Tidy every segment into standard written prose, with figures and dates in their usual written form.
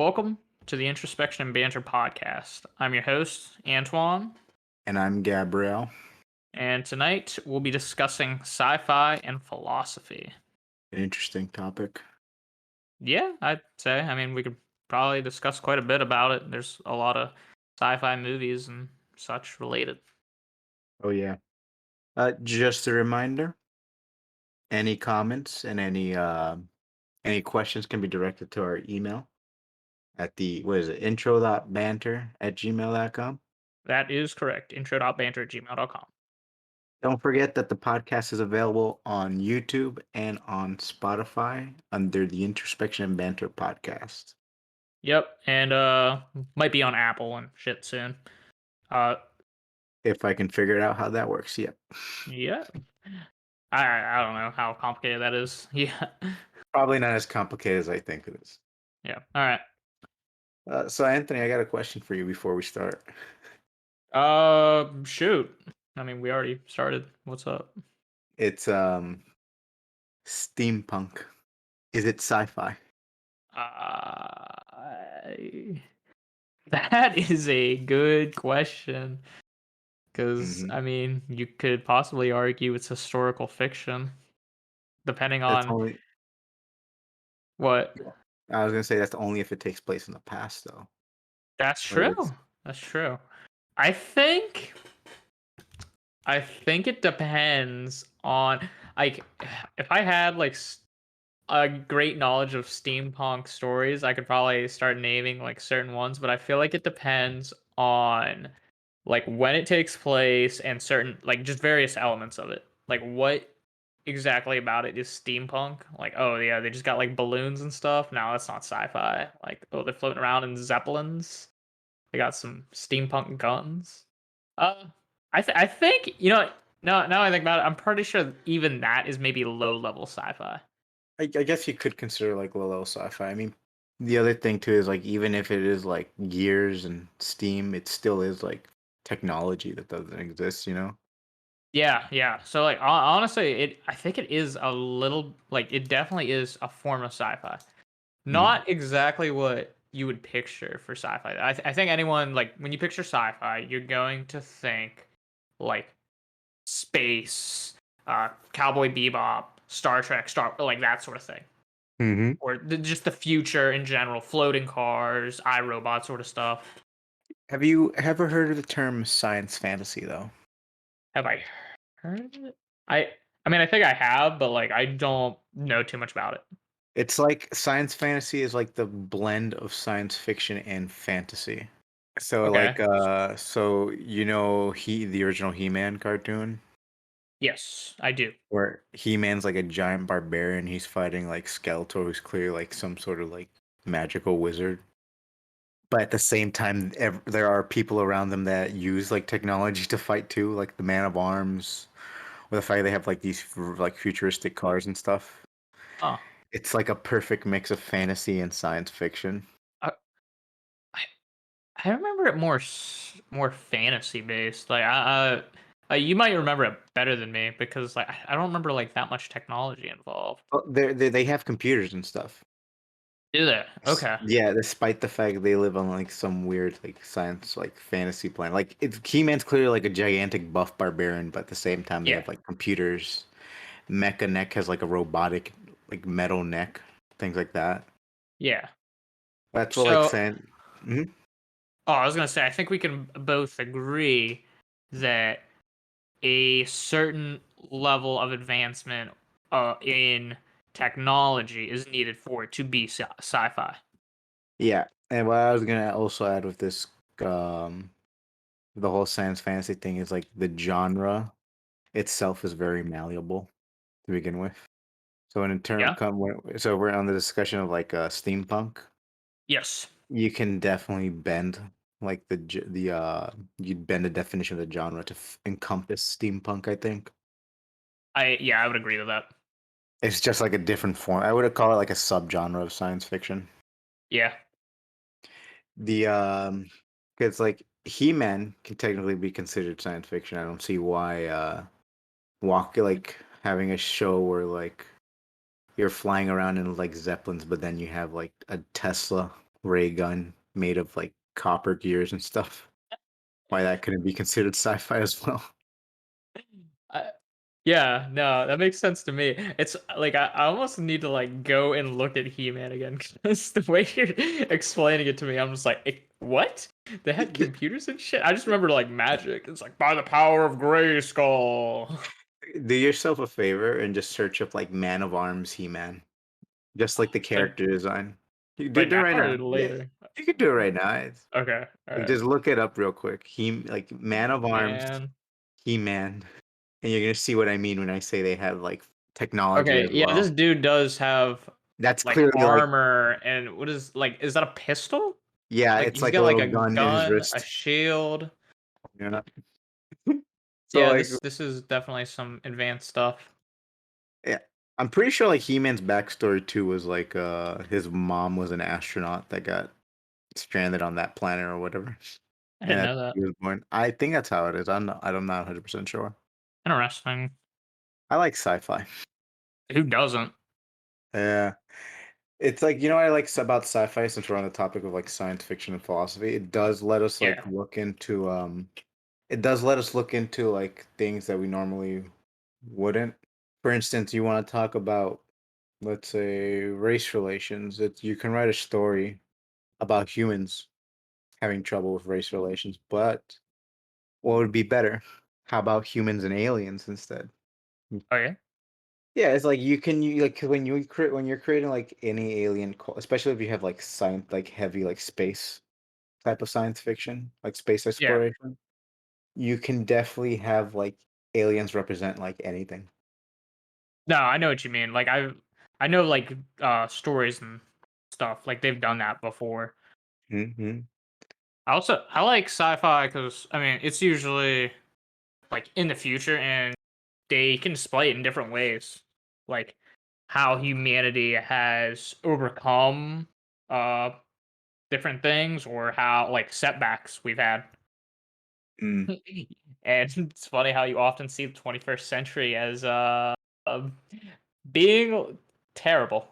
Welcome to the Introspection and Banter podcast. I'm your host, Antoine, And I'm Gabrielle. and tonight we'll be discussing sci fi and philosophy. An interesting topic. Yeah, I'd say. I mean, we could probably discuss quite a bit about it. There's a lot of sci fi movies and such related. Oh yeah. Just a reminder, any comments and any questions can be directed to our email at the intro.banter@gmail.com. That is correct. intro.banter@gmail.com. Don't forget that the podcast is available on YouTube and on Spotify under the Introspection and Banter podcast. Yep, and might be on Apple and shit soon. Uh, If I can figure out how that works, yep. yeah. I don't know how complicated that is. Yeah. Probably not as complicated as I think it is. Yeah. All right. So Anthony, I got a question for you before we start. Shoot. I mean, we already started. What's up? It's steampunk. Is it sci-fi? I... That is a good question. Because, Hmm. I mean, you could possibly argue it's historical fiction, depending That's on only. what. I was gonna say that's only if it takes place in the past, though. That's Like true. it's. That's true. I think. I think it depends on like if I had like a great knowledge of steampunk stories, I could probably start naming like certain ones, but I feel like it depends on like when it takes place and certain like just various elements of it. Like what exactly about it is steampunk? Like, oh yeah, they just got like balloons and stuff. No, that's not sci-fi. Like, oh, they're floating around in zeppelins. They got some steampunk guns. Uh, I think now I think about it, I'm pretty sure even that is maybe low level sci-fi. I guess you could consider like low sci-fi. I mean, the other thing too is like even if it is like gears and steam, it still is like technology that doesn't exist. You know. Yeah, yeah. So like honestly, I think it is a little like it definitely is a form of sci-fi. Hmm. Not exactly what you would picture for sci-fi. I think anyone like when you picture sci-fi, you're going to think like space, Cowboy Bebop, Star Trek, Star like that sort of thing, Hmm. or just the future in general, floating cars, iRobot sort of stuff. Have you ever heard of the term science fantasy though? Have I heard of it? I mean, I think I have, but like I don't know too much about it. It's like science fantasy is like the blend of science fiction and fantasy. So Okay. like so the original He-Man cartoon Yes, I do. where He-Man's like a giant barbarian, he's fighting like Skeletor who's clearly like some sort of like magical wizard. But at the same time there are people around them that use like technology to fight too, like the Man of Arms, or the fact they have like these like futuristic cars and stuff. Oh, It's like a perfect mix of fantasy and science fiction. I, I I remember it more fantasy based. Like you might remember it better than me because like I don't remember like that much technology involved. Well, they have computers and stuff. Do they? Okay. Yeah, despite the fact they live on like some weird like science like fantasy planet. Like it's He-Man's clearly like a gigantic buff barbarian, but at the same time they Yeah. have like computers. Mecha Neck has like a robotic like metal neck, things like that. Yeah. That's what like So, saying. Mhm. I was gonna say I think we can both agree that a certain level of advancement in technology is needed for it to be sci-fi. Yeah, and what I was gonna also add with this um the whole science fantasy thing is like the genre itself is very malleable to begin with. So in term Yeah. come so we're on the discussion of like steampunk. Yes. You can definitely bend like you'd bend the definition of the genre to encompass steampunk. I think I would agree with that. it's just like a different form. I would call it like a subgenre of science fiction. Yeah. The Because like He-Man can technically be considered science fiction. I don't see why walk like having a show where like you're flying around in like zeppelins, but then you have like a Tesla ray gun made of like copper gears and stuff. Why that couldn't be considered sci-fi as well. I, yeah, no, that makes sense to me. It's like I almost need to like go and look at He-Man again because the way you're explaining it to me, I'm just like, what? They had computers and shit. I just remember like magic. It's like by the power of Grayskull. Do yourself a favor and just search up like Man of Arms He-Man. Just like the Like character design. You can right do it now right or now. Yeah, later? you can do it right now. Okay, all Like, right. just look it up real quick. Like Man of Arms Man. He-Man, and you're gonna see what I mean when I say they have like technology Okay, as yeah, this well. dude does have That's like clearly like armor and what is like is that a pistol? yeah, Like it's he's like a got like little a gun in his gun, a wrist. shield. Yeah. So Yeah, like this is definitely some advanced stuff. yeah, I'm pretty sure like He-Man's backstory too was like his mom was an astronaut that got stranded on that planet or whatever, I and didn't that know that. he was born. I think that's how it is. I'm not 100% sure. Interesting. I like sci-fi. Who doesn't? Yeah. It's like, you know what I like about sci-fi since we're on the topic of like science fiction and philosophy, it does let us like Yeah. look into it does let us look into like things that we normally wouldn't. For instance, you want to talk about let's say race relations. You can write a story about humans having trouble with race relations, but what would be better? How about humans and aliens instead? Oh yeah. Yeah, it's like you like when you create when you're creating like any alien, especially if you have like science like heavy like space type of science fiction, like space Yeah. exploration, you can definitely have like aliens represent like anything. No, I know what you mean. Like I know like stories and stuff. Like they've done that before. Hmm. I like sci-fi because I mean it's usually like in the future and they can display it in different ways. Like how humanity has overcome uh different things or how like setbacks we've had. Mm. And it's funny how you often see the 21st century as um, being terrible.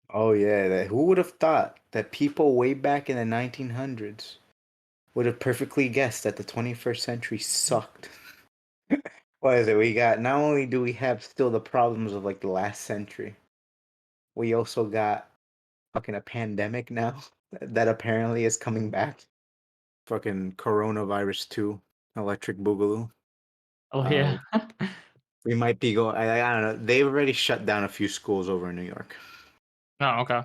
Oh yeah, who would have thought that people way back in the 1900s would have perfectly guessed that the 21st century sucked? What is it? We got not only do we have still the problems of like the last century, we also got fucking a pandemic now that apparently is coming back. Fucking coronavirus 2, electric boogaloo. Oh Uh, yeah. we might be going. I don't know. They've already shut down a few schools over in New York Oh, okay.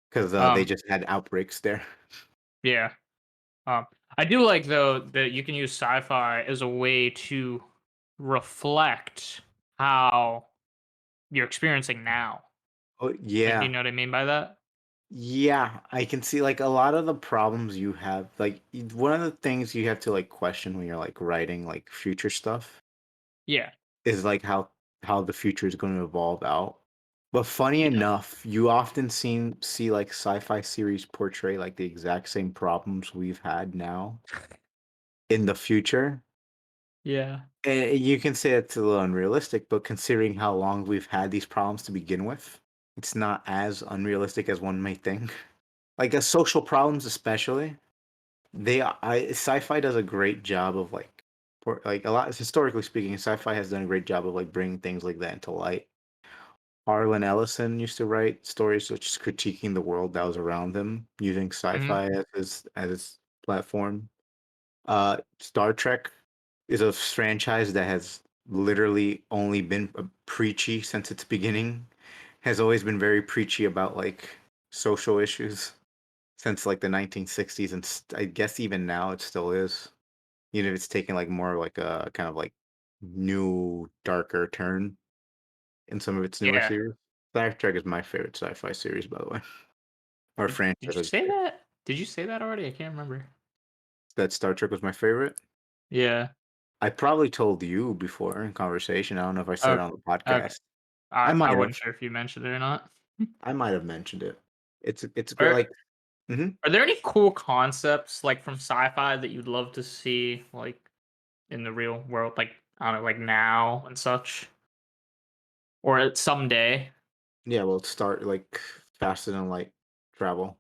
because they Um, just had outbreaks there. yeah. Um, I do like though that you can use sci-fi as a way to reflect how you're experiencing now. Oh Like, do you yeah, know what I mean by that? yeah. I can see like a lot of the problems you have. Like one of the things you have to like question when you're like writing like future stuff Yeah. is like how the future is going to evolve out. But funny Yeah. enough, you often see like sci-fi series portray like the exact same problems we've had now in the future. Yeah. And you can say it's a little unrealistic, but considering how long we've had these problems to begin with, it's not as unrealistic as one may think. Like social problems, especially, sci-fi does a great job of like, like a lot historically speaking, sci-fi has done a great job of like bringing things like that into light. Harlan Ellison used to write stories such as critiquing the world that was around him using Mhm. sci-fi as his platform. Star Trek is a franchise that has literally only been preachy since its beginning. Has always been very preachy about like social issues since like the 1960s, and I guess even now it still is. Even if it's taking like more like a kind of like new, darker turn in some of its newer Yeah. series. Star Trek is my favorite sci-fi series, by the way, or Did franchise. you say that? Did you say that already? I can't remember. That Star Trek was my favorite. Yeah. I probably told you before in conversation. I don't know if I said it Okay. on the Okay. podcast. I I might have. wasn't sure if you mentioned it or not. I might have mentioned it. It's good. Are Like, mhm. are there any cool concepts like from sci-fi that you'd love to see like in the real world, like I don't know, like now and such, or someday? Yeah, well, start like faster than light travel.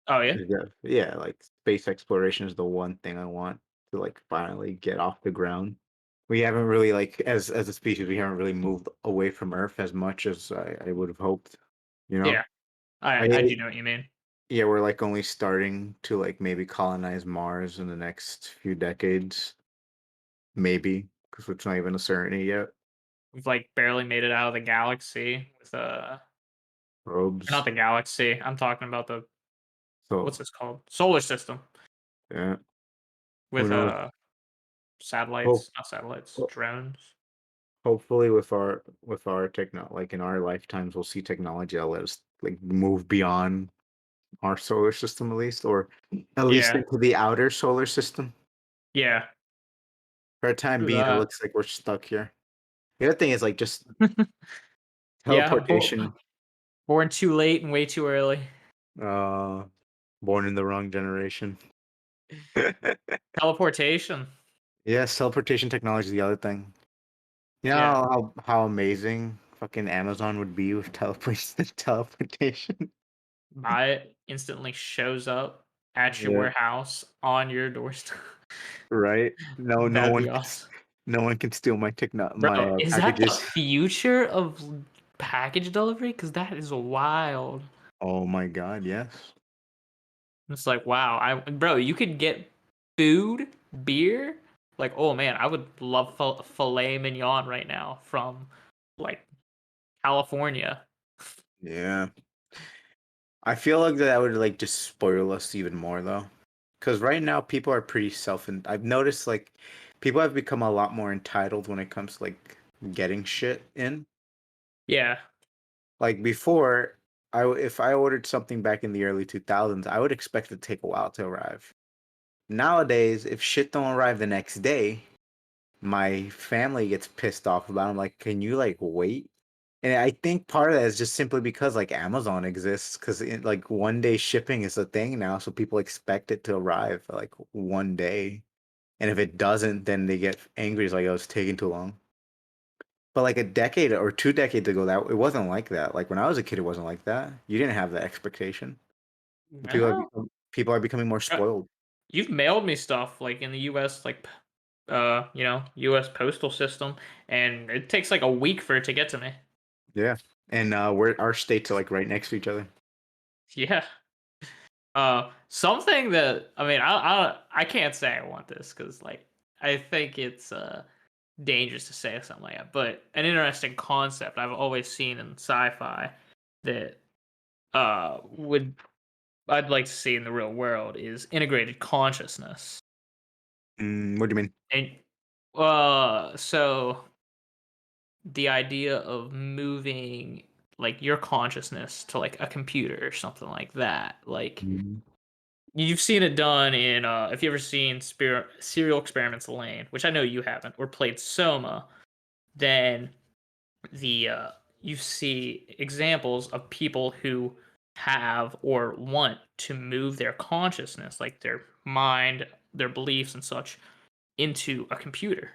Oh yeah, Yeah, yeah, like space exploration is the one thing I want to like finally get off the ground. We haven't really like as a species, we haven't really moved away from Earth as much as I would have hoped. You know, yeah. I I do know what you mean. yeah, we're like only starting to like maybe colonize Mars in the next few decades, maybe because it's not even a certainty yet. We've like barely made it out of the galaxy with not Probes, the galaxy. I'm talking about the what's so this called? Solar system yeah, who with knows? Hope, satellites, not satellites, ho- drones. hopefully with our techno like in our lifetimes, we'll see technology that let us like move beyond our solar system at least, or at least Yeah, into the outer solar system. yeah. For a time True being, it that. looks like we're stuck here. The other thing is like just Yeah, teleportation. born too late and way too early. Uh, born in the wrong generation. Teleportation. Yes, teleportation technology is the other thing. You know Yeah, how amazing fucking Amazon would be with teleportation. buy it instantly shows up at Yeah, your house on your doorstep. right. No That'd one be can, awesome. no one can steal my Bro, is that the packages. future of package delivery? Because that is wild. Oh my God, yes. It's like, wow, bro, you could get food, beer. Like, oh man, I would love filet mignon right now from like California. Yeah. I feel like that would like just spoil us even more though. Because right now people are pretty I've noticed like people have become a lot more entitled when it comes to like getting shit in. Yeah, Like before, if I ordered something back in the early 2000s, I would expect it to take a while to arrive. Nowadays, if shit don't arrive the next day, my family gets pissed off about it. I'm like, can you like wait? And I think part of that is just simply because like Amazon exists, because like one day shipping is a thing now, so people expect it to arrive like one day. And if it doesn't, then they get angry. It's like, oh, it's taking too long. But like a decade or 2 decades ago, that it wasn't like that. Like when I was a kid, it wasn't like that. You didn't have that expectation. well, People are becoming more uh, spoiled. you've mailed me stuff like in the U.S. like U.S. postal system, and it takes like a week for it to get to me. Yeah. And we're our states are like right next to each other. Yeah. Something that I mean, I can't say I want this because like I think it's dangerous to say something like that. But an interesting concept I've always seen in sci-fi that would I'd like to see in the real world is integrated consciousness. What do you mean? And so the idea of moving like your consciousness to like a computer or something like that. Like Mhm. you've seen it done in if you ever seen Serial Experiments Lane, which I know you haven't, or played Soma, then the you see examples of people who have or want to move their consciousness, like their mind, their beliefs and such, into a computer.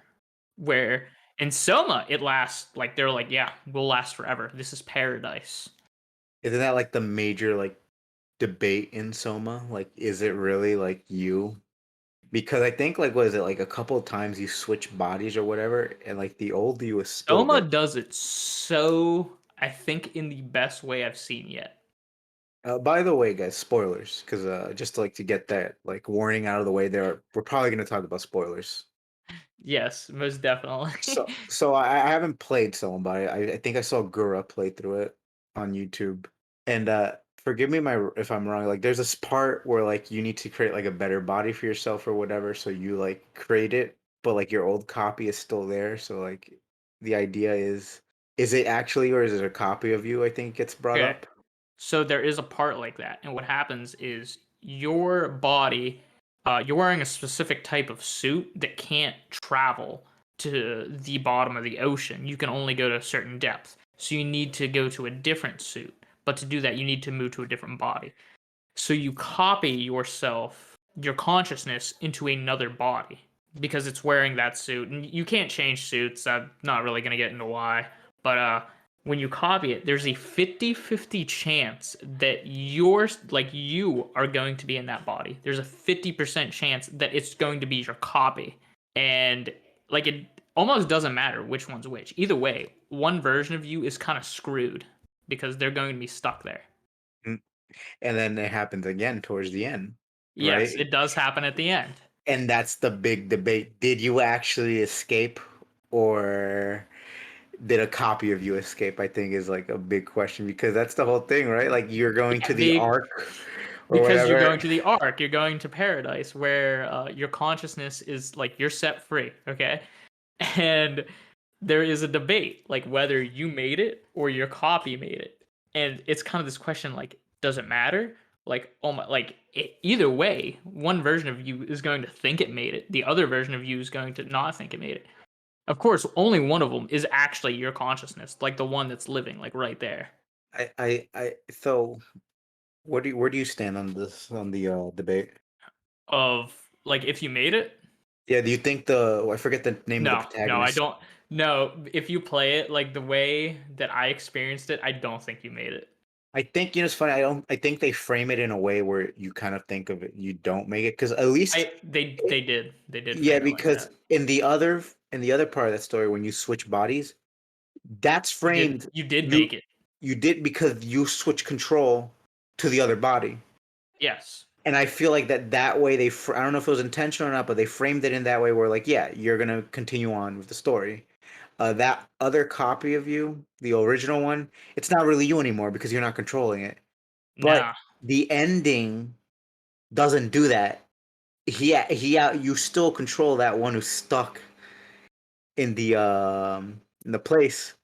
Where in Soma it lasts like they're like, yeah, we'll last forever. This is paradise. Isn't that like the major like debate in Soma? Like, is it really like you? Because I think like what is it like a couple of times you switch bodies or whatever, and like the old you is still Soma there. does it so I think in the best way I've seen yet. By the way, guys, spoilers, because just like to get that like warning out of the way, we're probably going to talk about spoilers. Yes, most definitely. So I haven't played Soul, but I think I saw Gura play through it on YouTube. And forgive me if I'm wrong. Like there's this part where like you need to create like a better body for yourself or whatever. So you like create it, but like your old copy is still there. So like the idea is it actually or is it a copy of you? I think gets brought Okay. up. So there is a part like that, and what happens is your body, you're wearing a specific type of suit that can't travel to the bottom of the ocean. You can only go to a certain depth, so you need to go to a different suit. But to do that, you need to move to a different body. So you copy yourself, your consciousness, into another body because it's wearing that suit, and you can't change suits. I'm not really gonna get into why, but when you copy it, there's a 50-50 chance that you are going to be in that body. There's a 50% chance that it's going to be your copy. And like it almost doesn't matter which one's which. Either way, one version of you is kind of screwed because they're going to be stuck there. Mm. And then it happens again towards the end, Yes, right? it does happen at the end. And that's the big debate. Did you actually escape, or did a copy of you escape? I think is like a big question, because that's the whole thing, right? Like you're going to Yeah, the Ark or because you're whatever. going to the ark, you're going to paradise where your consciousness is like you're set free, okay? And there is a debate like whether you made it or your copy made it. And it's kind of this question like does it matter? Like oh my like either way, one version of you is going to think it made it. The other version of you is going to not think it made it. Of course, only one of them is actually your consciousness, like the one that's living like right there. So where do you stand on this, on the debate? Of like if you made it. Yeah, do you think I forget the name of the No, I protagonist. don't. No, if you play it like the way that I experienced it, I don't think you made it. I think, it's funny. I think they frame it in a way where you kind of think of it, you don't make it, because at least, They did yeah, frame it like because that. in the other part of that story, when you switch bodies, that's framed. You did You make it. you did, because you switch control to the other body. Yes. And I feel like that way I don't know if it was intentional or not, but they framed it in that way where, like, yeah, you're gonna continue on with the story. That other copy of you, the original one, it's not really you anymore because you're not controlling it. But Nah. the ending doesn't do that. You still control that one who's stuck in the place.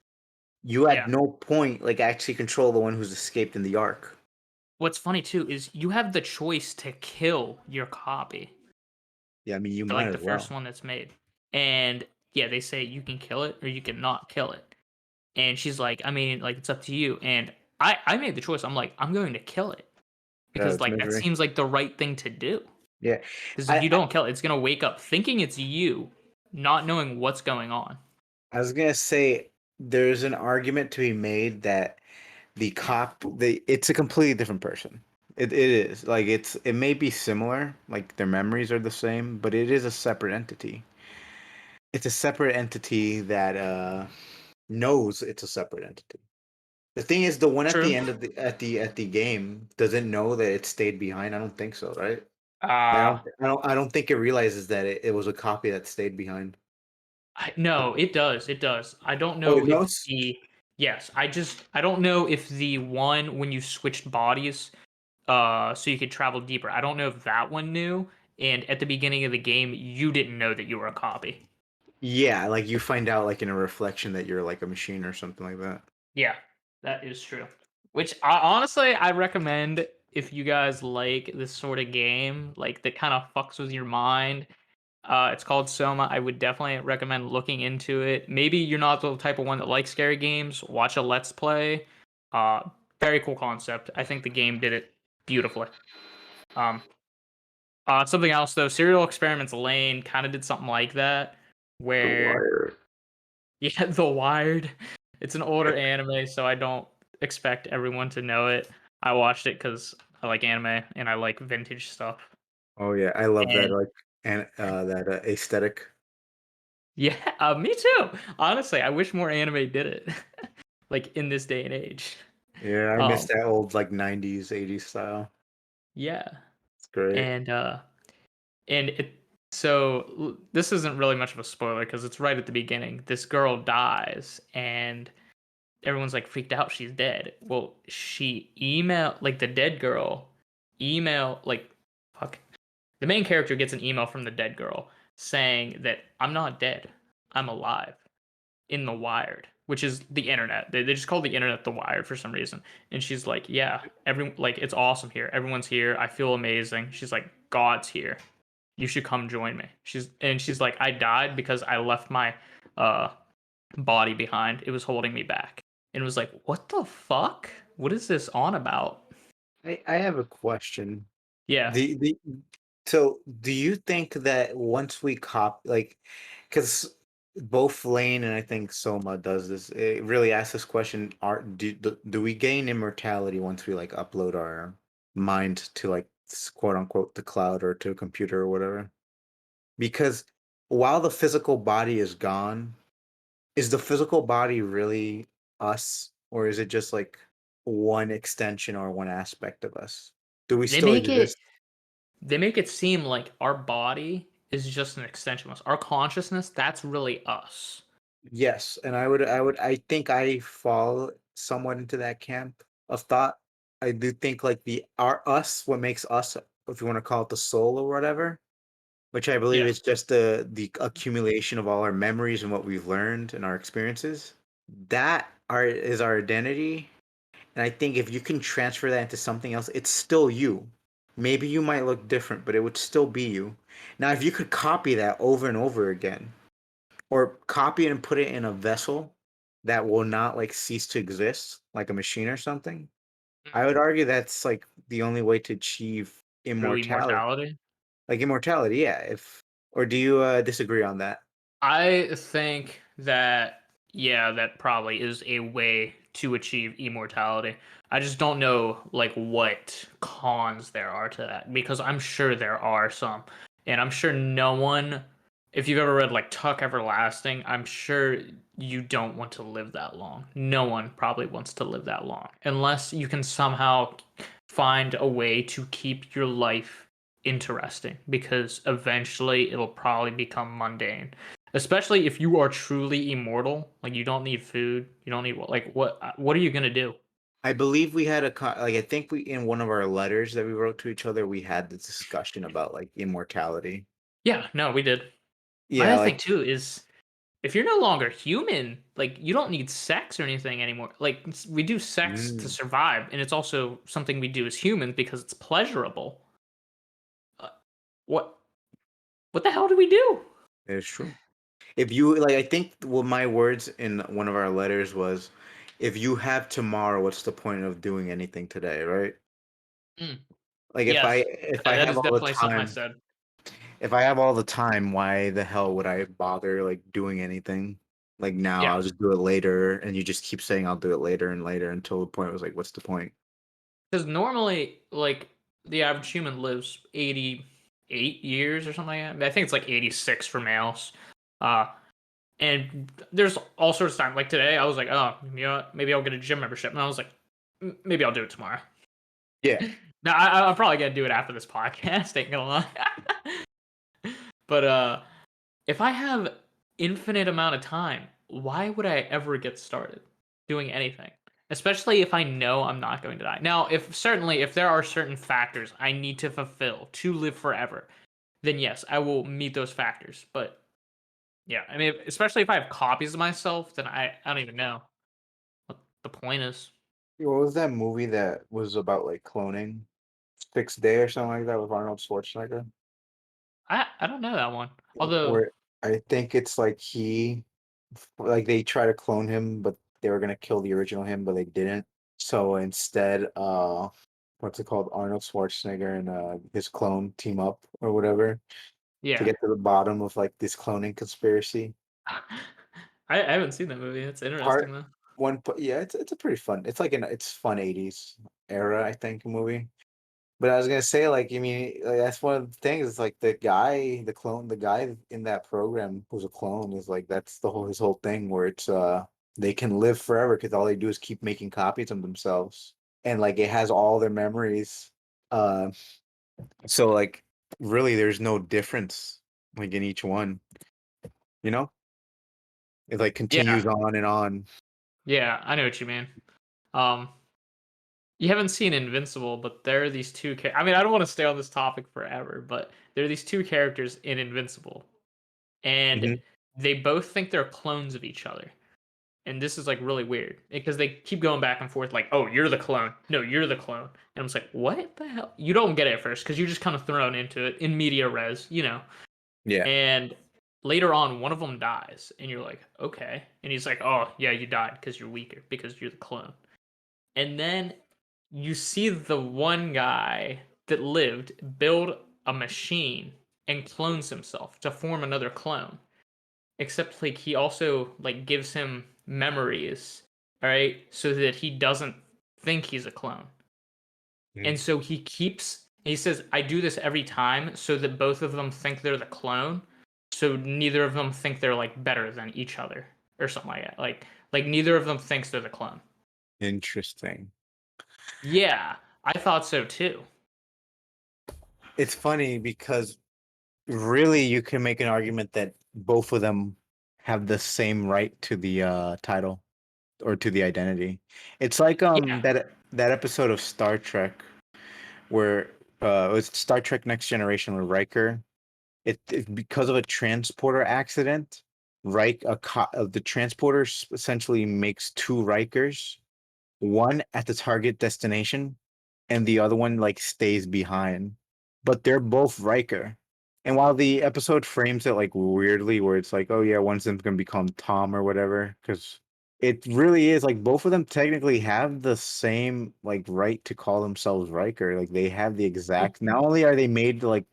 You at Yeah. no point like actually control the one who's escaped in the ark. What's funny too is you have the choice to kill your copy, Yeah, I mean, you might like as the first well. one that's made. And yeah, they say you can kill it or you can not kill it. And she's like, I mean, like it's up to you. And I made the choice. I'm like, I'm going to kill it Yeah, because that's like that misery. seems like the right thing to do. Yeah, Because if I, you I don't kill it, it's gonna wake up thinking it's you, not knowing what's going on. I was gonna say there's an argument to be made that it's a completely different person. It is like it may be similar, like their memories are the same, but it is a separate entity. It's a separate entity that knows it's a separate entity. The thing is, the one at True. the end of the game doesn't know that it stayed behind. I don't think so, right? Uh I don't think it realizes that it was a copy that stayed behind. no, it does. It does. I don't Oh, it know if knows? the yes, I don't know if the one when you switched bodies, so you could travel deeper. I don't know if that one knew. And at the beginning of the game, you didn't know that you were a copy. Yeah, like you find out like in a reflection that you're like a machine or something like that. Yeah, that is true. Which honestly, I recommend if you guys like this sort of game, like that kind of fucks with your mind. It's called Soma. I would definitely recommend looking into it. Maybe you're not the type of one that likes scary games. Watch a Let's Play. Uh, Very cool concept. I think the game did it beautifully. Um, Something else though, Serial Experiments Lane kind of did something like that, The where Wire. yeah, The Wired. It's an older anime, so I don't expect everyone to know it. I watched it because I like anime and I like vintage stuff. Oh yeah, I love that, And like, and that aesthetic. yeah, me too. Honestly, I wish more anime did it, like in this day and age. Yeah, I miss Um, that old like 90s, 80s style. yeah, It's great. and and it. So this isn't really much of a spoiler because it's right at the beginning. This girl dies, and everyone's like freaked out. She's dead. Well, she email like the dead girl email like fuck. The main character gets an email from the dead girl saying that I'm not dead. I'm alive. In the Wired, which is the internet. They just call the internet the Wired for some reason. And she's like, yeah, like it's awesome here. Everyone's here. I feel amazing. She's like, God's here. You should come join me. She's like, I died because I left my uh body behind. It was holding me back. And it was like, what the fuck? What is this on about? I have a question. Yeah. So do you think that once we cop like, because both Lane and I think Soma does this. It really asks this question: Are do we gain immortality once we like upload our mind to like quote unquote the cloud or to a computer or whatever? Because while the physical body is gone, is the physical body really us, or is it just like one extension or one aspect of us? Do we They still make it exist? they make it seem like our body is just an extension of us. Our consciousness, that's really us. Yes, and I think I fall somewhat into that camp of thought. I do think like the our us, what makes us, if you want to call it the soul or whatever, which I believe Yeah. is just the accumulation of all our memories and what we've learned and our experiences. That is our identity. And I think if you can transfer that into something else, it's still you. Maybe you might look different, but it would still be you. Now, if you could copy that over and over again, or copy it and put it in a vessel that will not like cease to exist, like a machine or something, I Mhm. would argue that's like the only way to achieve True immortality. immortality. Like immortality, yeah. If or do you disagree on that? I think that yeah, that probably is a way to achieve immortality. I just don't know like what cons there are to that because I'm sure there are some. And I'm sure no one if you've ever read like Tuck Everlasting, I'm sure you don't want to live that long. No one probably wants to live that long unless you can somehow find a way to keep your life interesting because eventually it'll probably become mundane, especially if you are truly immortal. Like you don't need food, you don't need like what are you gonna do? I believe we had like I think we in one of our letters that we wrote to each other, we had the discussion about like immortality. Yeah, no, we did. My Yeah, other like thing too is if you're no longer human, like you don't need sex or anything anymore. Like we do sex to mm, survive, and it's also something we do as humans because it's pleasurable. Uh, what what the hell do we do? it's true. If you like, I think what my words in one of our letters was, if you have tomorrow, what's the point of doing anything today, right? Mm, Like yes, if I that have is all the definitely something I time, said. if I have all the time, why the hell would I bother like doing anything? Like now, Yeah, I'll just do it later, and you just keep saying I'll do it later and later until the point was like, what's the point? because normally, like the average human lives 88 years or something like that. I think it's like 86 for males. Uh, and there's all sorts of time. Like today, I was like, oh, you know, what? Maybe I'll get a gym membership, and I was like, Maybe I'll do it tomorrow." Yeah, Now I'm probably gonna do it after this podcast. Ain't gonna lie. But if I have infinite amount of time, why would I ever get started doing anything? Especially if I know I'm not going to die. Now, if there are certain factors I need to fulfill to live forever, then yes, I will meet those factors. But yeah, I mean, especially if I have copies of myself, then I don't even know what the point is. what was that movie that was about like cloning? Sixth Day or something like that with Arnold Schwarzenegger? I don't know that one. Although, Where I think it's like like they try to clone him, but they were gonna kill the original him, but they didn't. So instead, what's it called? Arnold Schwarzenegger and his clone team up or whatever to yeah, get to the bottom of like this cloning conspiracy. I haven't seen that movie. It's interesting Part though. one, yeah, it's a pretty fun. It's like it's fun '80s era, I think, movie. But I was gonna say, like, I mean, like, that's one of the things. It's like the guy, the clone, the guy in that program who's a clone is like that's the whole his whole thing where it's they can live forever because all they do is keep making copies of themselves, and like it has all their memories. Uh, so like really, there's no difference like in each one. You know, it like Yeah, continues on and on. yeah, I know what you mean. Um, you haven't seen Invincible, but there are these two. I mean, I don't want to stay on this topic forever, but there are these two characters in Invincible, and Hmm. they both think they're clones of each other. And this is like really weird because they keep going back and forth, like, "Oh, you're the clone. No, you're the clone." And I'm just like, "What the hell?" You don't get it at first because you're just kind of thrown into it in media res, you know. Yeah. And later on, one of them dies, and you're like, "Okay." And he's like, "Oh, yeah, you died because you're weaker because you're the clone." And then you see the one guy that lived build a machine and clones himself to form another clone. except like he also like gives him memories, all right, so that he doesn't think he's a clone. And Mm. so he says, I do this every time so that both of them think they're the clone. So neither of them think they're like better than each other or something like that. Like neither of them thinks they're the clone. Interesting. Yeah, I thought so too. It's funny because really you can make an argument that both of them have the same right to the title or to the identity. It's like Yeah, that episode of Star Trek where it was Star Trek Next Generation where Riker it because of a transporter accident, the transporter essentially makes two Rikers, one at the target destination and the other one like stays behind. But they're both Riker. And while the episode frames it like weirdly, where it's like, oh yeah, one of them's gonna become Tom or whatever, because it really is like both of them technically have the same like right to call themselves Riker. Like they have the exact. Not only are they made like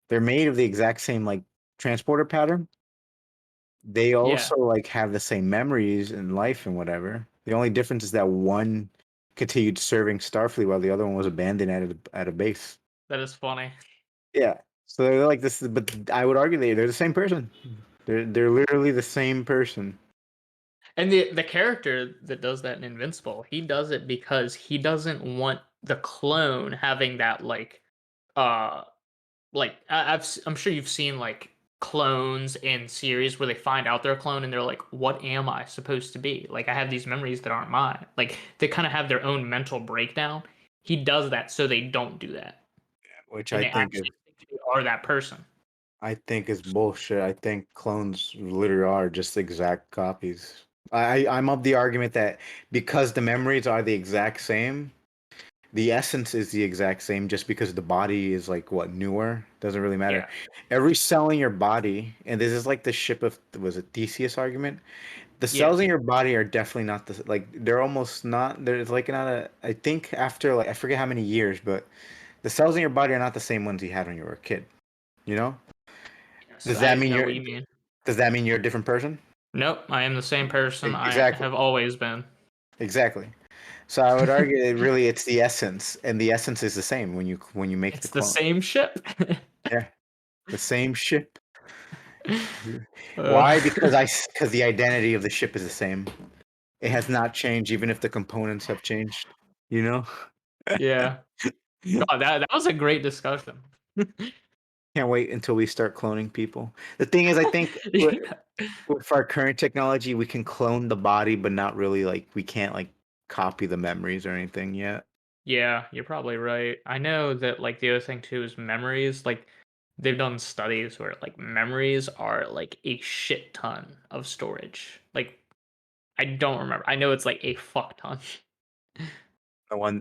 they're made of the exact same like transporter pattern, they yeah, also like have the same memories in life and whatever. The only difference is that one continued serving Starfleet while the other one was abandoned at a base. that is funny. Yeah. So they're like this, but I would argue they're the same person. They're literally the same person. And the character that does that in Invincible, he does it because he doesn't want the clone having that uh I'm sure you've seen like clones in series where they find out they're a clone and they're like, what am I supposed to be? Like I have these memories that aren't mine. Like they kind of have their own mental breakdown. He does that so they don't do that. Which And they actually think they are that person. I think is bullshit. I think clones literally are just exact copies. I'm of the argument that because the memories are the exact same, the essence is the exact same just because the body is like what newer doesn't really matter. Yeah. Every cell in your body, and this is like the ship of was it Theseus argument. The Yeah. cells in your body are definitely not the like they're almost not there's like not a I think after like I forget how many years, but the cells in your body are not the same ones you had when you were a kid. You know? Yes, Does that I mean know you're what you mean. does that mean you're a different person? Nope, I am the same person I Exactly. have always been. Exactly. So I would argue that really it's the essence, and the essence is the same when you make the It's the clone. same ship. Yeah, the same ship. uh, Why? Because the identity of the ship is the same. It has not changed, even if the components have changed. You know. yeah. God, that was a great discussion. Can't wait until we start cloning people. The thing is, I think with our current technology, we can clone the body, but not really like we can't like copy the memories or anything yet. Yeah, you're probably right. I know that like the other thing too is memories. Like they've done studies where like memories are like a shit ton of storage. Like I don't remember. I know it's like a fuck ton.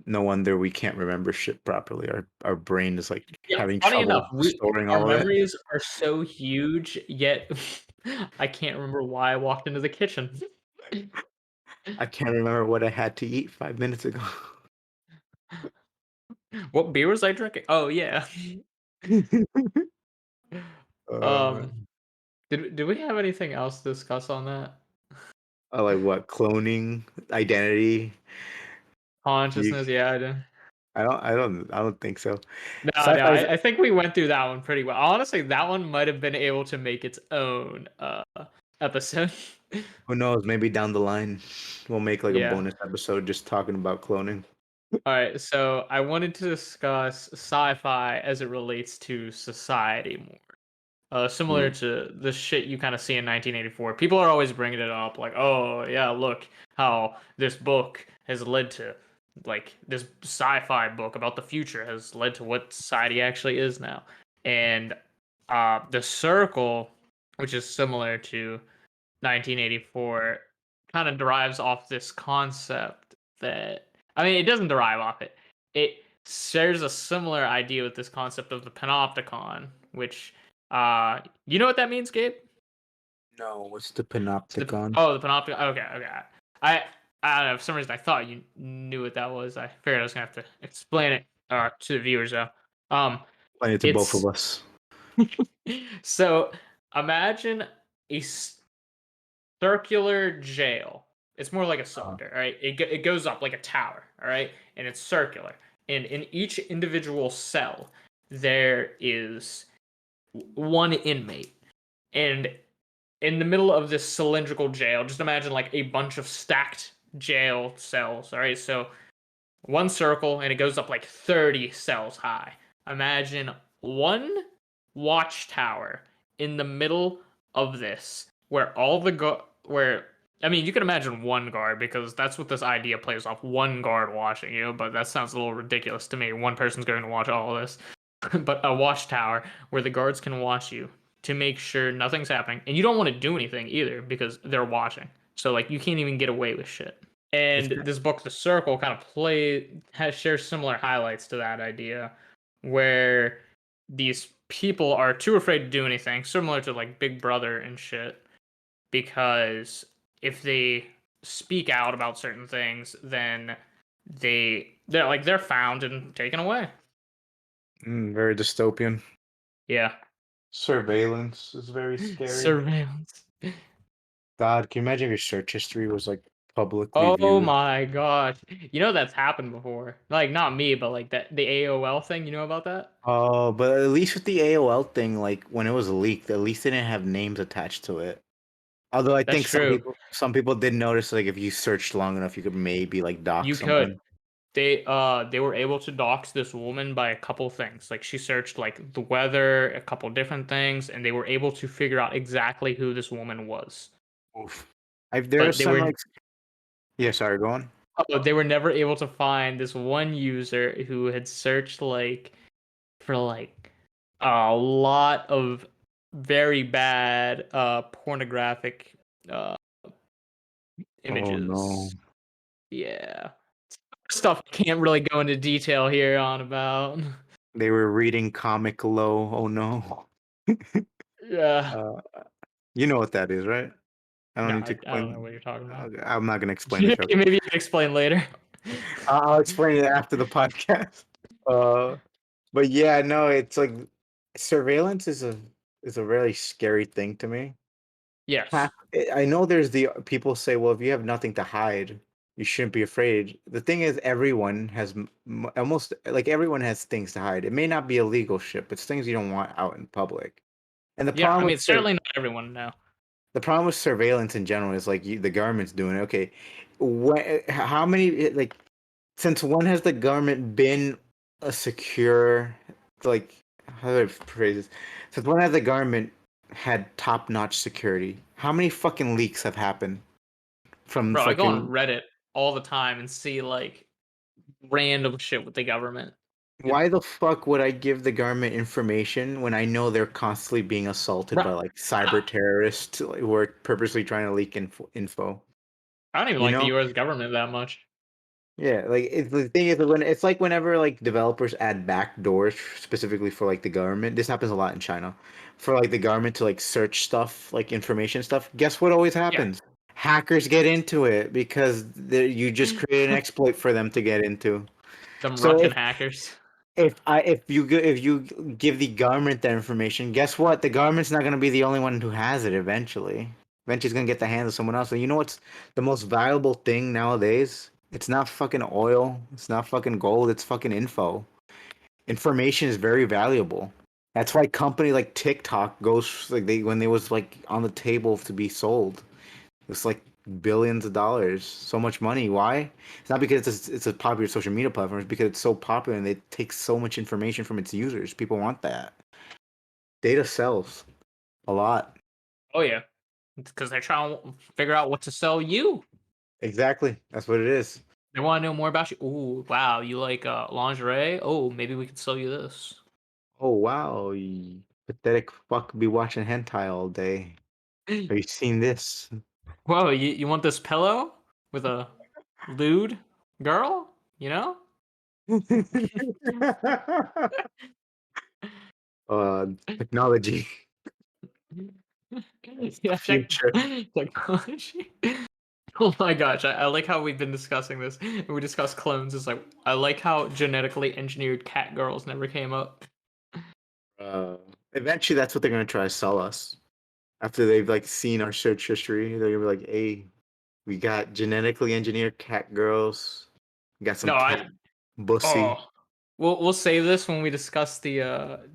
No wonder we can't remember shit properly. Our brain is like Yeah, having funny enough, trouble we storing our all of it. memories are so huge, yet I can't remember why I walked into the kitchen. I can't remember what I had to eat 5 minutes ago. What beer was I drinking? Oh yeah. uh, Um, did we have anything else to discuss on that? I like what cloning identity. You, Consciousness, yeah, I did. I don't think so. No, no, Sci-fi is I think we went through that one pretty well. Honestly, that one might have been able to make its own episode. who knows? Maybe down the line we'll make like a Yeah. bonus episode just talking about cloning. All right, so I wanted to discuss sci-fi as it relates to society more. Similar Hmm. to the shit you kind of see in 1984. People are always bringing it up, like, oh yeah, look how this book has led to, like, this sci-fi book about the future has led to what society actually is now. And the Circle, which is similar to 1984, kind of derives off this concept that, I mean, it doesn't derive off it. It shares a similar idea with this concept of the panopticon, which you know what that means, Gabe? No, what's the It's the panopticon? oh, the panopticon. Okay, okay. I I don't know. For some reason, I thought you knew what that was. I figured I was gonna have to explain it to the viewers though. Um, Explain it to both of it's us. so imagine circular jail. It's more like a Uh, cylinder, all right? It goes up like a tower, all right? And it's circular. And in each individual cell, there is one inmate. And in the middle of this cylindrical jail, just imagine like a bunch of stacked jail cells, all right? So one circle and it goes up like 30 cells high. Imagine one watchtower in the middle of this where all the where I mean you can imagine one guard because that's what this idea plays off, one guard watching you, but that sounds a little ridiculous to me. One person's going to watch all of this. But a watchtower where the guards can watch you to make sure nothing's happening and you don't want to do anything either because they're watching. So like you can't even get away with shit. it's And this book, The Circle, kind of shares similar highlights to that idea, where these people are too afraid to do anything, similar to like Big Brother and shit, because if they speak out about certain things, then they're found and taken away. very dystopian. Yeah, Surveillance is very scary. surveillance. God, can you imagine if your search history was like publicly Oh viewed? my gosh, you know that's happened before. Like not me, but like that the AOL thing. You know about that? Oh, but at least with the AOL thing, like when it was leaked, at least they didn't have names attached to it. Although I That's think true. some people did notice like if you searched long enough, you could maybe like dock You could. someone. They were able to dox this woman by a couple things. Like she searched like the weather, a couple different things, and they were able to figure out exactly who this woman was. Oof. There are But some like yeah, sorry, go on. they were never able to find this one user who had searched like for like a lot of very bad pornographic uh Oh no. images. Yeah. Stuff I can't really go into detail here on about. They were reading Comic Low. Oh no. Yeah. Uh, you know what that is, right? I don't No, need to I don't know explain. what you're talking about. Okay, I'm not gonna explain the show. Maybe you can explain later. I'll explain it after the podcast. Uh, but yeah, no, it's like surveillance is a really scary thing to me. Yes. I know there's the people say, well, if you have nothing to hide, you shouldn't be afraid. The thing is, everyone has almost like everyone has things to hide. It may not be illegal shit, but it's things you don't want out in public. And Yeah, I mean, certainly not everyone, no. the problem with surveillance in general is like the government's doing it. Okay, how many like since when has the government been a secure like how do I phrase this? Since when has the government had top-notch security? How many fucking leaks have happened from Bro, I go on fucking Reddit all the time and see like random shit with the government. why the fuck would I give the government information when I know they're constantly being assaulted Bro, by like cyber terrorists like, who are purposely trying to leak info? I don't even You like the know? US government that much. Yeah, like the thing is that when it's like whenever like developers add back doors specifically for like the government, this happens a lot in China, for like the government to like search stuff, like information stuff. Guess what always Yeah. happens? Hackers get into it because you just create an exploit for them to get into. Them So Russian hackers. if you give the government that information, guess what? The government's not going to be the only one who has it eventually. Eventually, it's going to get the hands of someone else. And you know what's the most valuable thing nowadays? It's not fucking oil. It's not fucking gold. It's fucking info. Information is very valuable. That's why company like TikTok goes like they when they was like on the table to be sold. It's like billions of dollars, so much money. Why? It's not because it's a popular social media platform. It's because it's so popular and it takes so much information from its users. People want that. Data sells a lot. Oh yeah. It's because they're trying to figure out what to sell you. Exactly. That's what it is. They want to know more about you. Ooh, wow, you like lingerie? Oh, maybe we could sell you this. Oh wow, you pathetic fuck be watching hentai all day. Have you seen this? Whoa, you want this pillow with a lewd girl? You know? uh Technology. The Yeah, future. technology. Oh my gosh, I like how we've been discussing this. We discussed clones. It's like I like how genetically engineered cat girls never came up. Uh Eventually that's what they're gonna try to sell us. After they've like seen our search history, they're gonna be like, "Hey, we got genetically engineered cat girls. We got some No, cat I bussy." oh, we'll save this when we discuss the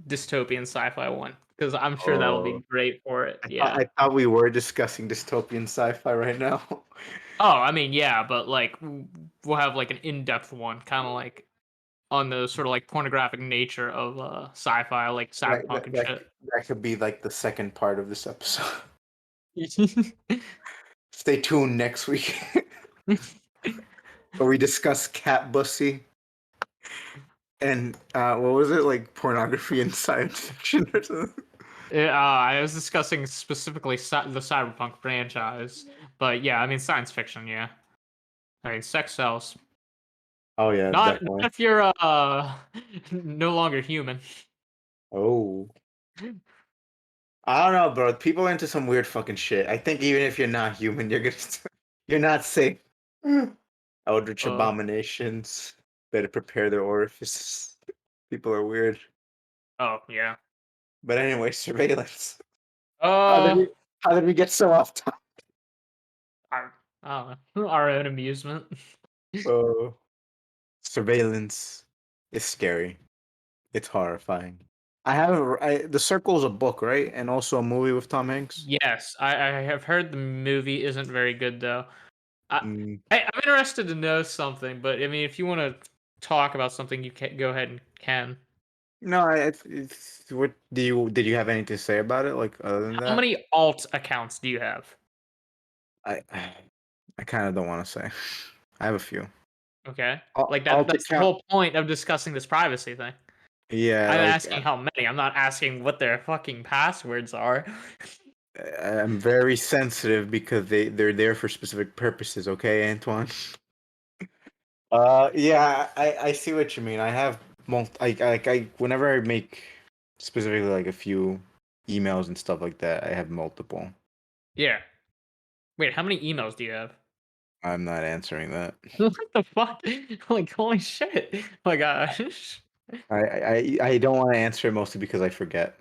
dystopian sci-fi one because I'm sure that'll Oh, be great for it. I Yeah. thought we were discussing dystopian sci-fi right now. Oh, I mean, yeah, but like we'll have like an in-depth one, kind of like on the sort of like pornographic nature of sci-fi, like That, cyberpunk that and that shit. that could be like the second part of this episode. Stay tuned next week where we discuss cat bussy and what was it like pornography and science fiction or something? I was discussing specifically the cyberpunk franchise, but yeah, I mean science fiction. Yeah, I mean sex sells. Oh yeah, Not definitely. if you're no longer human. Oh, I don't know, bro. People are into some weird fucking shit. I think even if you're not human, you're not safe. Eldritch Uh, abominations better prepare their orifices. People are weird. oh yeah. But anyway, surveillance. How did Uh, we how did we get so off topic? our, I don't know, our own amusement. Oh, surveillance is scary. It's horrifying. The Circle is a book, right? And also a movie with Tom Hanks. Yes, I have heard the movie isn't very good though. I, Mm, I'm interested to know something, but I mean, if you want to talk about something, you can go ahead and can. no, it's what did you have anything to say about it? Like other than How that, many alt accounts do you have? I I kind of don't want to say. I have a few. Okay, like Alt that's the account. whole point of discussing this privacy thing. Yeah, I'm like asking how many. I'm not asking what their fucking passwords are. I'm very sensitive because they're there for specific purposes. Okay, Antoine. Yeah, I see what you mean. I have I whenever I make specifically like a few emails and stuff like that, I have multiple. Yeah. Wait, how many emails do you have? I'm not answering that. What the fuck? Like, holy shit. Oh my gosh. I don't want to answer it mostly because I forget.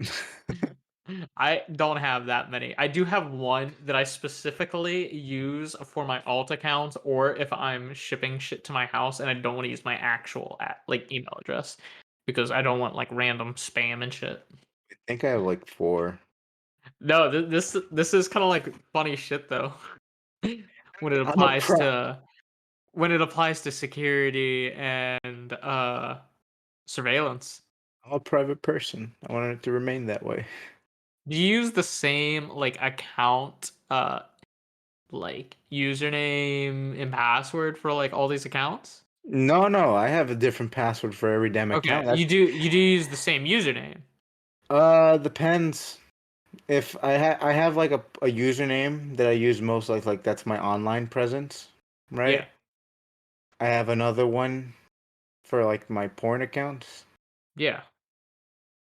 I don't have that many. I do have one that I specifically use for my alt accounts or if I'm shipping shit to my house and I don't want to use my actual like email address because I don't want like random spam and shit. I think I have like four. No, this is kind of like funny shit though. when it I'm a applies pro. to when it applies to security and surveillance. I'm a private person. I want it to remain that way. Do you use the same like account like username and password for like all these accounts? No, no, I have a different password for every damn Okay, account. That's you do use the same username. depends. If I have like a username that I use most like that's my online presence, Yeah, right? I have another one for like my porn accounts, yeah.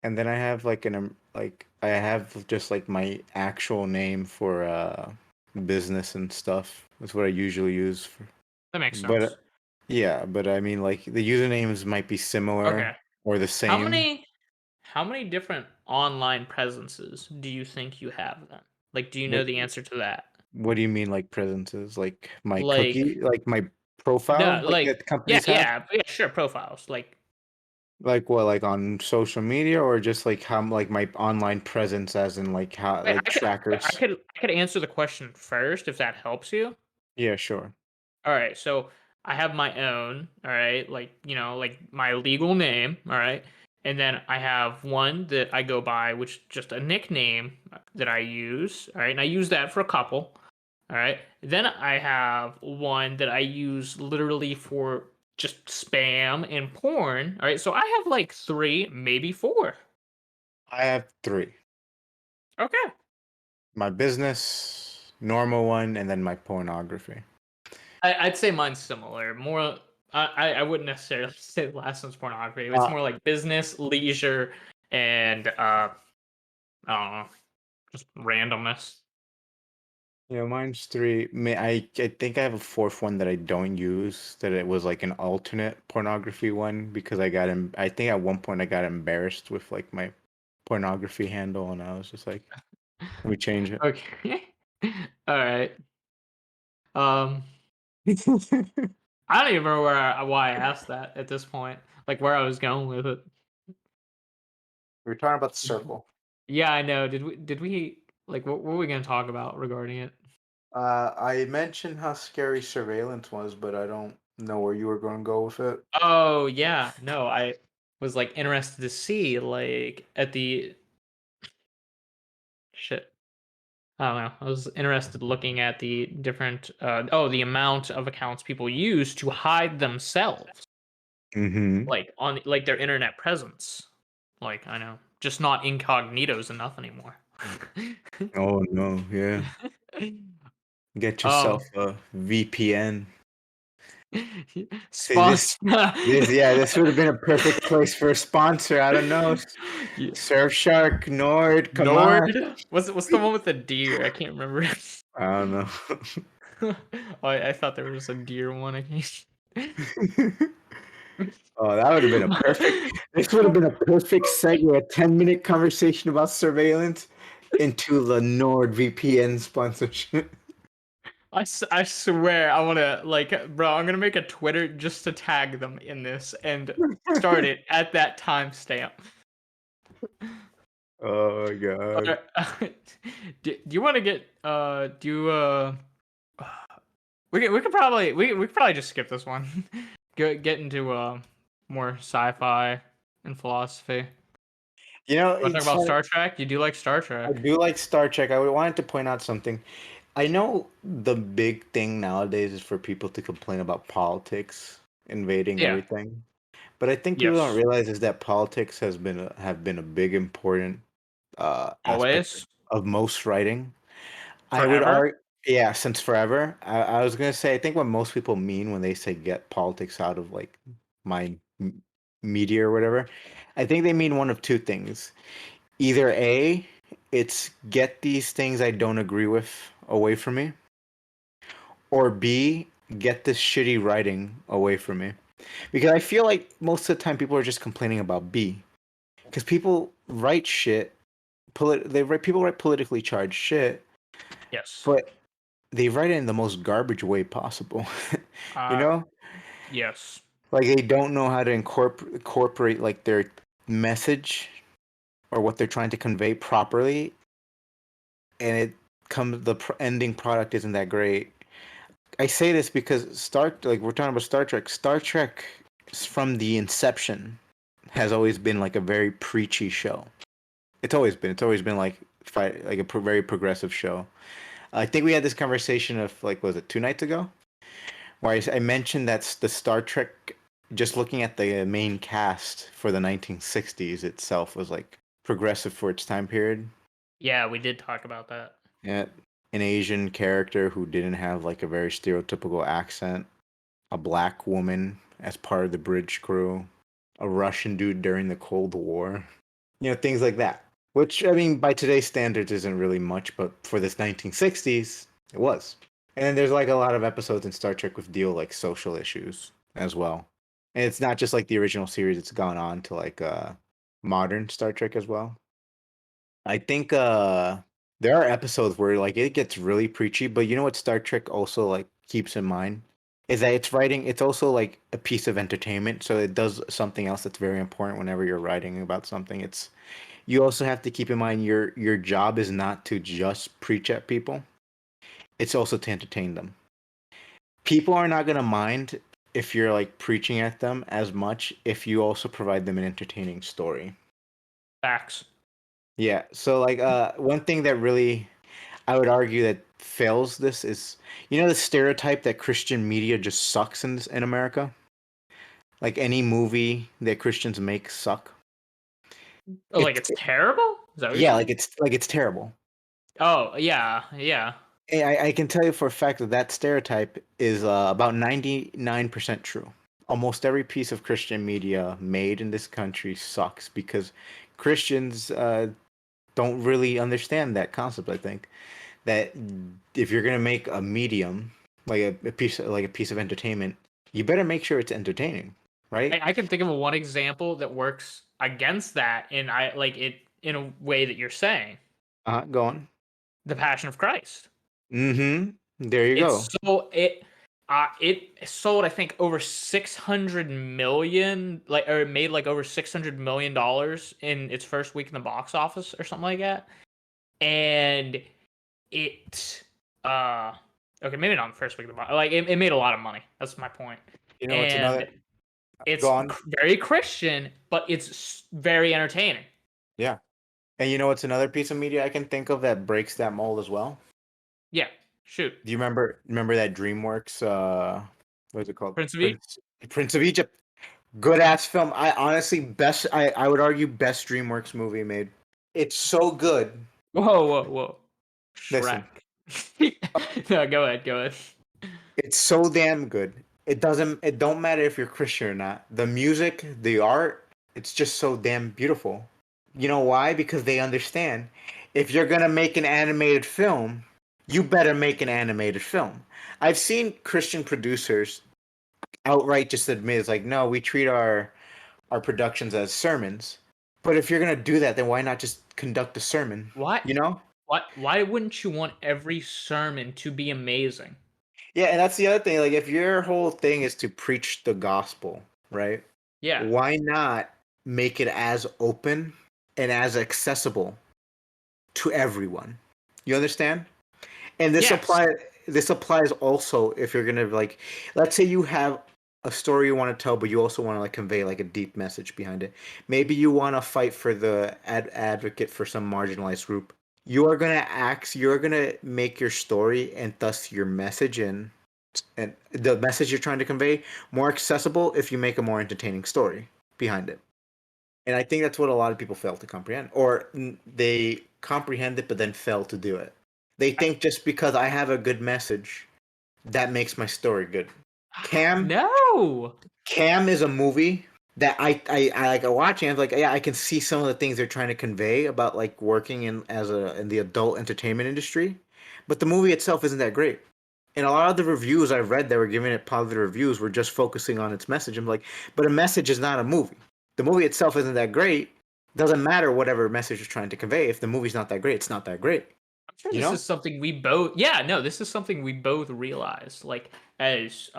and then I have like I have just like my actual name for business and stuff. That's what I usually use for. That makes But sense. yeah, but I mean like the usernames might be similar Okay. or the How same. many how many different online presences do you think you have then? Like do you know What the answer to that? what do you mean like presences? Like my Like cookie, like my profile, no, like like that companies have? yeah, sure, profiles. Like Like what, like on social media or just like how like my online presence as in like how wait, like trackers? I could answer the question first if that helps you. Yeah, sure. All right, so I have my own, all right, like, you know, like my legal name, all right? And then I have one that I go by, which just a nickname that I use, all right? And I use that for a couple, all right? Then I have one that I use literally for just spam and porn, all right? So I have like 3, maybe 4. I have three. Okay. My business, normal one, and then my pornography. I'd say mine's similar. More, I wouldn't necessarily say the last one's pornography. It's Uh, more like business, leisure, and I don't know, just randomness. mine's three. I think I have a fourth one that I don't use. That it was like an alternate pornography one because I think at one point I got embarrassed with like my pornography handle, and I was just like, Let me change it. Okay. All right. Um, I don't even remember why I asked that at this point. Like where I was going with it. We were talking about the circle. Yeah, I know. Did we like what were we gonna talk about regarding it? I mentioned how scary surveillance was, but I don't know where you were going to go with it. Oh yeah, no, I was like interested to see like at the shit. I don't know. I was interested looking at the different the amount of accounts people use to hide themselves, Mm-hmm. like on like their internet presence. Like I know, just not incognito's enough anymore. Oh no, yeah. Get yourself um, a VPN. See sponsor. this would have been a perfect place for a sponsor. I don't know. Yeah. Surfshark, Nord, come on. Nord. What's the one with the deer? I can't remember. I don't know. Oh, I thought there was a deer one. I can't. Oh, that would have been a perfect. This would have been a perfect segue, a 10-minute conversation about surveillance into the NordVPN sponsorship. I swear I want to like bro, I'm going to make a Twitter just to tag them in this and start it at that timestamp. Oh my god. Do you want to get do you we could probably just skip this one. Get into more sci-fi and philosophy. You know, Want to talk it's about funny. Star Trek? You do like Star I Trek. do like Star Trek. I wanted to point out something. I know the big thing nowadays is for people to complain about politics invading Yeah. everything. But I think people don't Yes. realize is that politics have been a big important aspect Always. of most writing. I would Forever. argue, yeah, since forever. I was gonna say, I think what most people mean when they say get politics out of like my media or whatever, I think they mean one of two things. Either A, it's get these things I don't agree with away from me, or B, get this shitty writing away from me. Because I feel like most of the time people are just complaining about B. Because people write shit, people write politically charged shit, Yes. but they write it in the most garbage way possible. You Uh know, yes. like they don't know how to incorporate like their message or what they're trying to convey properly, and it comes ending product isn't that great. I say this because like we're talking about Star Trek. Star Trek from the inception has always been like a very preachy show. It's always been. It's always been like like a very progressive show. I think we had this conversation of like was it 2 nights ago where I mentioned that's the Star Trek. Just looking at the main cast for the 1960s itself was like progressive for its time period. Yeah, we did talk about that. Yeah, an Asian character who didn't have like a very stereotypical accent, a black woman as part of the bridge crew, a Russian dude during the Cold War. You know, things like that. Which I mean, by today's standards, isn't really much, but for this 1960s, it was. And then there's like a lot of episodes in Star Trek with deal like social issues as well. And it's not just like the original series; it's gone on to like modern Star Trek as well. I think there are episodes where like it gets really preachy, but you know what Star Trek also like keeps in mind is that it's also like a piece of entertainment, so it does something else that's very important whenever you're writing about something. It's you also have to keep in mind your job is not to just preach at people. It's also to entertain them. People are not going to mind if you're like preaching at them as much if you also provide them an entertaining story. Facts. Yeah, so like one thing that really I would argue that fails this is the stereotype that Christian media just sucks in America. Like any movie that Christians make suck. Oh, like it's terrible? Is that what you're Yeah, saying? like it's terrible. Oh, yeah, yeah. I can tell you for a fact that that stereotype is about 99% true. Almost every piece of Christian media made in this country sucks because Christians don't really understand that concept. I think that if you're gonna make a medium like a piece of entertainment, you better make sure it's entertaining, right? I can think of one example that works against that, and I like it in a way that you're saying. Go on. The Passion of Christ. Mm-hmm. There you It's go. so it sold I think over 600 million, like, or it made like over 600 million dollars in its first week in the box office or something like that. And it uh okay, maybe not in the first week of the box. Like it made a lot of money. That's my point. You know what's And another? Go it's on. very Christian, but it's very entertaining. Yeah. And you know what's another piece of media I can think of that breaks that mold as well? Yeah, shoot. Do you remember that DreamWorks what is it called? Prince of Egypt. Prince of Egypt. Good ass film. I honestly best I would argue best DreamWorks movie made. It's so good. Whoa, whoa, whoa. Listen, Shrek. No, go ahead, go ahead. it's so damn good. It don't matter if you're Christian or not. The music, the art, it's just so damn beautiful. You know why? Because they understand if you're going to make an animated film, you better make an animated film. I've seen Christian producers outright just admit it's like, no, we treat our productions as sermons. But if you're gonna do that, then why not just conduct a sermon? What? You know? Why wouldn't you want every sermon to be amazing? Yeah, and that's the other thing. Like, if your whole thing is to preach the gospel, right? Yeah. Why not make it as open and as accessible to everyone? You understand? And Yes. this applies also if you're gonna like, let's say you have a story you want to tell, but you also want to like convey like a deep message behind it. Maybe you want to fight for the advocate for some marginalized group. You're gonna make your story and thus your message and the message you're trying to convey more accessible if you make a more entertaining story behind it. And I think that's what a lot of people fail to comprehend, or they comprehend it but then fail to do it. They I, think just because I have a good message, that makes my story good. Cam, no. Cam is a movie that I like watching. I'm like, yeah, I can see some of the things they're trying to convey about like working in the adult entertainment industry, but the movie itself isn't that great. And a lot of the reviews I've read that were giving it positive reviews were just focusing on its message. I'm like, but a message is not a movie. The movie itself isn't that great. Doesn't matter whatever message is trying to convey. If the movie's not that great, it's not that great. I'm sure You this know? is something we both yeah, no, this is something we both realize. Like as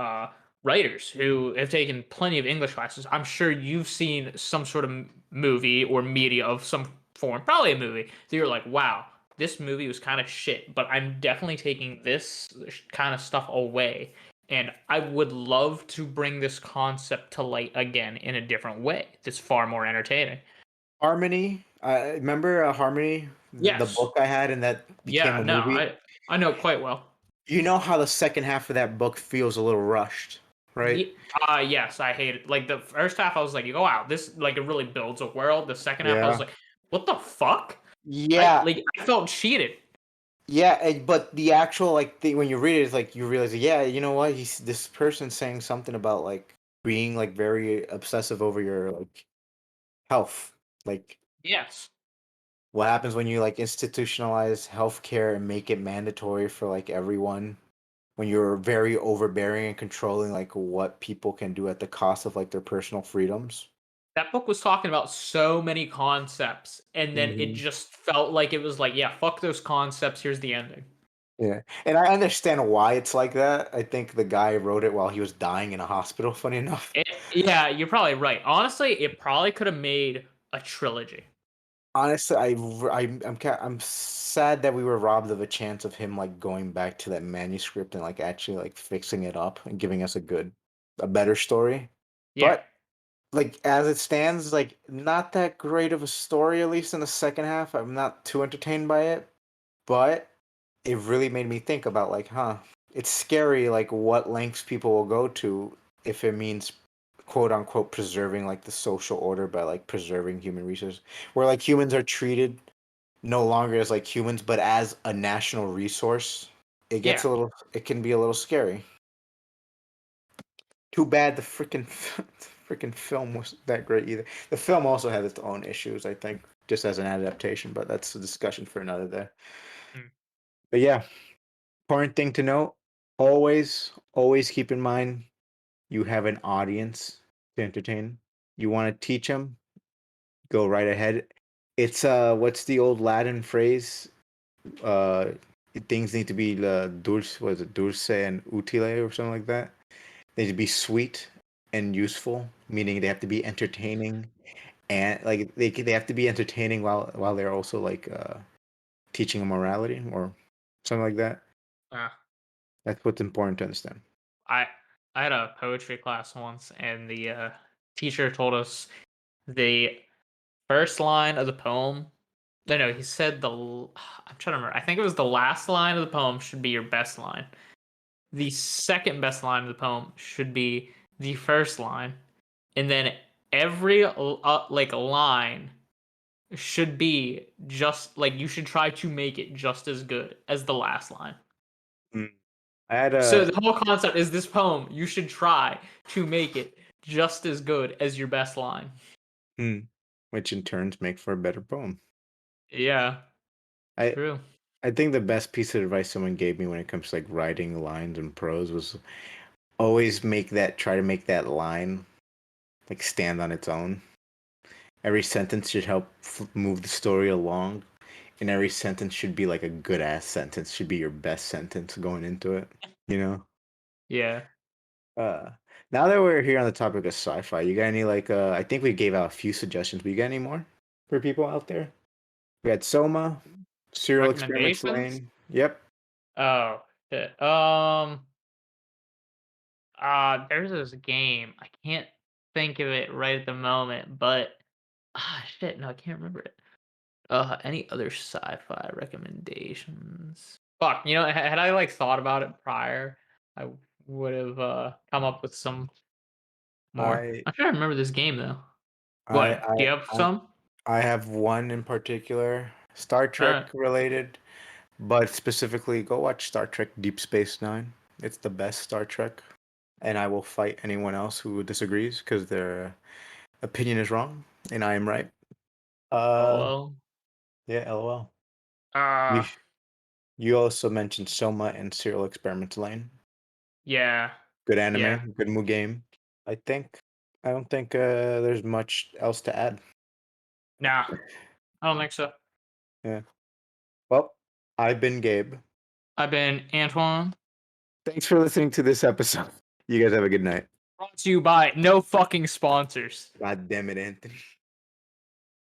writers who have taken plenty of English classes, I'm sure you've seen some sort of movie or media of some form, probably a movie, that you're like, wow, this movie was kind of shit, but I'm definitely taking this kind of stuff away. And I would love to bring this concept to light again in a different way that's far more entertaining. Harmony. Remember Harmony, the Yes. book I had, and that became Yeah, a no, movie. I know quite well. You know how the second half of that book feels a little rushed, right? Yes, I hate it. Like the first half, I was like, "Oh wow, this like it really builds a world." The second half, I was Yeah. like, "What the fuck?" Yeah, I felt cheated. yeah, but the actual like thing when you read it, it's like you realize, yeah, you know what? He's this person saying something about like being like very obsessive over your like health. Like Yes, what happens when you like institutionalize healthcare and make it mandatory for like everyone when you're very overbearing and controlling like what people can do at the cost of like their personal freedoms. that book was talking about so many concepts, and then it Hmm. just felt like it was like, "Yeah, fuck those concepts. Here's the ending." Yeah, and I understand why it's like that. I think the guy wrote it while he was dying in a hospital. Funny enough. Yeah, you're probably right. Honestly, it probably could have made a trilogy. Honestly, I'm sad that we were robbed of a chance of him like going back to that manuscript and like actually like fixing it up and giving us a better story. Yeah, But like as it stands, like not that great of a story, at least in the second half. I'm not too entertained by it, but it really made me think about like, huh, it's scary like what lengths people will go to if it means quote unquote preserving like the social order by like preserving human resources, where like humans are treated no longer as like humans but as a national resource. yeah. It can be a little scary. Too bad the freaking freaking film was that great either. The film also had its own issues, I think, just as an adaptation, but that's a discussion for another day. Mm. But yeah, important thing to note, always keep in mind you have an audience to entertain. You want to teach them, go right ahead. It's what's the old Latin phrase? uh things need to be dulce, was it dulce and utile or something like that. They need to be sweet and useful, meaning they have to be entertaining and like they have to be entertaining while they're also like teaching a morality or something like that. Uh, That's what's important to understand. I I had a poetry class once, and the teacher told us the first line of the poem. No, he said I'm trying to remember. I think it was the last line of the poem should be your best line. The second best line of the poem should be the first line, and then every like line should be just like you should try to make it just as good as the last line. Mm. I had So a the whole concept is this poem, you should try to make it just as good as your best line. hmm, which in turns make for a better poem. Yeah, I true. I think the best piece of advice someone gave me when it comes to like writing lines and prose was always try to make that line like stand on its own. Every sentence should help move the story along, and every sentence should be like a good ass sentence. Should be your best sentence going into it. You know. Yeah. Uh, Now that we're here on the topic of sci-fi, you got any like I think we gave out a few suggestions, but you got any more for people out there? We had Soma, Serial Experiments Recommendations? Lane. Yep. Oh, shit. There's this game. I can't think of it right at the moment, but shit, no, I can't remember it. Any other sci-fi recommendations? Fuck, had I like thought about it prior, I would have come up with some more. I I'm trying to remember this game though. I What? Do I you have I some? I have one in particular, Star All right. Trek related, but specifically go watch Star Trek Deep Space Nine. It's the best Star Trek, and I will fight anyone else who disagrees because their opinion is wrong and I am right. Uh, LOL. yeah, LOL. You Uh, you also mentioned Soma and Serial Experiments Lane. yeah, Good yeah. anime, good new game. I think I don't think there's much else to add. Nah, I don't think so. Yeah. Well, I've been Gabe. I've been Antoine. Thanks for listening to this episode. You guys have a good night. Brought to you by no fucking sponsors. God damn it, Anthony.